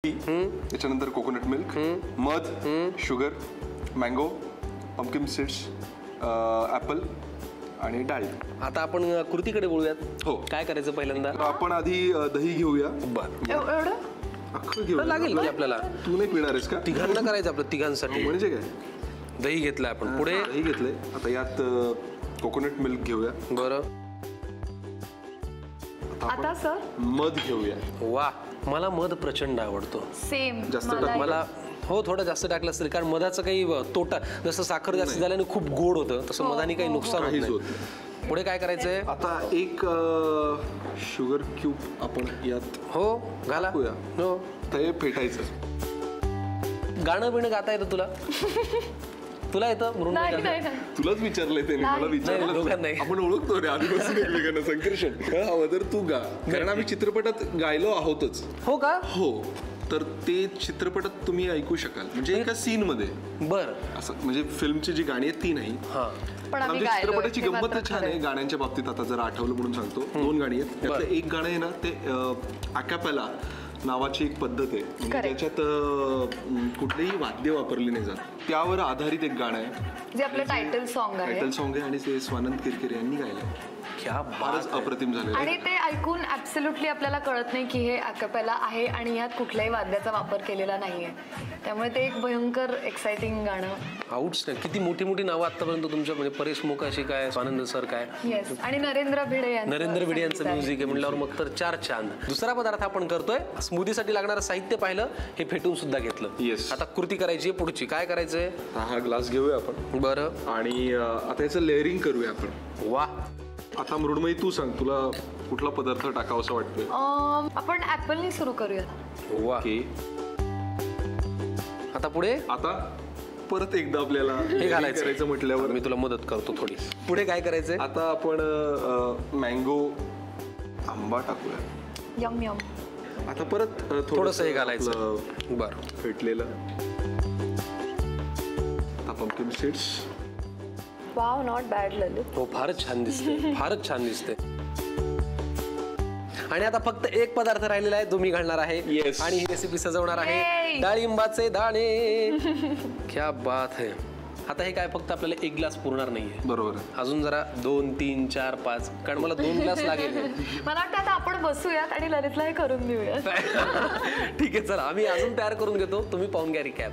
त्याच्यानंतर coconut milk, मध, sugar, mango, pumpkin seeds, Apple आणि डाळी. आता आपण कृतीकडे बोलूयात. हो. काय करायचं पहिल्यांदा? आपण आधी दही घेऊया. बरं, एवढं अख्खं घेऊया. लागेल म्हणजे आपल्याला. तू नाही पिणार आहेस का? तिघांना करायचं आपलं, तिघांसाठी. म्हणजे काय? दही घेतलं आपण. पुढे दही घेतलंय. आता यात कोकोनट मिल्क घेऊया. बरं, आता सर मध घेऊया. वा, मला मध प्रचंड आवडतो. सेम जास्त टाक. मला हो, थोडं जास्त टाकलं असतं, कारण मधाचं काही तोटा, जसं साखर जास्त झाल्याने खूप गोड होतं, तसं मधाने काही नुकसान होत काहीच होत नाही. नाही. पुढे काय करायचंय? आता एक शुगर क्यूब आपण यात हो, घाला. टाकूया. हो, ते फेटायचं. गाणं बिणं गाता येतं तुला? तुला येतं म्हणून नाही नाही गाता? नाही तुलाच विचारलंय ते, मला नाही, विचारलं दोघांना नाही. आपण ओळखतो रे आधीपासून एकमेकांना. संकर्षण हवं तर तू गा, कारण आम्ही चित्रपटात गायलो आहोतच. हो का? हो, तर ते चित्रपटात तुम्ही ऐकू शकाल, म्हणजे एका सीन मध्ये. बरं, असं म्हणजे फिल्मची जी गाणी आहेत ती नाही, हां, पण आम्ही आमच्या गायलोय, चित्रपटाची हे गंमत मात्र छान आहे. खरंय. गाण्यांच्या बाबतीत आता जर आठवलं म्हणून सांगतो. 2 गाणी आहेत. त्यातलं एक गाणं आहे ना, ते अकॅपेला नावाची एक पद्धत आहे, म्हणजे Correct. ज्याच्यात कुठलेही वाद्य वापरले नाही जात, त्यावर आधारित एक गाणं आहे. जे आपलं टायटल सॉन्ग आहे. टायटल सॉन्ग आहे आणि ते स्वानंद किरकिरे यांनी गायलं. क्या फारच बात आहे. अप्रतिम झालेलं आणि आहे. ते ऐकून ऍब्सोल्युटली आपल्याला कळत नाही की हे अकॅपेला आहे आणि यात कुठल्याही वाद्याचा वापर केलेला नाहीये. त्यामुळे ते एक भयंकर एक्साइटिंग गाणं. आउटस्टँड. किती मोठी मोठी नावं आतापर्यंत तुमच्या, म्हणजे परेश मोकाशी काय, स्वानंद सर काय, येस, आणि नरेंद्र भिडे नरेंद्र भिडे यांचं म्युझिक आहे म्हणल्यावर मग तर 4 चांद. दुसरा पदार्थ आपण करतोय. स्मूदीसाठी लागणारं साहित्य पाहिलं, हे फेटून सुद्धा घेतलं. Yes. आता कृती करायची आहे पुढची. काय करायचंय? हा ग्लास घेऊया आपण. बरं, आणि आता याचं लेअरिंग करूया आपण. वा, आता मृण्मयी तू सांग, तुला कुठला पदार्थ टाकावा असं वाटतंय? आपण ऍपलनी सुरू करूया. वा. ओके. आता पुढे आता परत एकदा आपल्याला हे घालायचं करायचं म्हटल्यावर मी तुला मदत करतो थोडी. पुढे काय करायचंय? आता आपण मँगो आंबा टाकूया. Yum yum. आता परत थोडंसं हे घालायचं. आपलं बरं, फेटलेलं. आता pumpkin seeds. Wow, not bad Lalit. हो, फारच छान दिसते, फारच छान दिसते. आणि आता फक्त एक पदार्थ राहिलेला आहे, जो मी घालणार आहे. Yes. आणि ही रेसिपी सजवणार आहे Yay. डाळिंबाचे दाणे. क्या बात है. आता हे काय फक्त आपल्याला 1 ग्लास पुरणार नाहीये, बरोबर आहे. अजून जरा 2, 3, 4, 5, कारण मला 2 ग्लास लागेल. मला वाटतं आता आपण बसूयात आणि ललितला हे करून देऊयात. ठीक आहे, चला आम्ही अजून तयार करून घेतो, तुम्ही पाहून घ्या रिकॅप.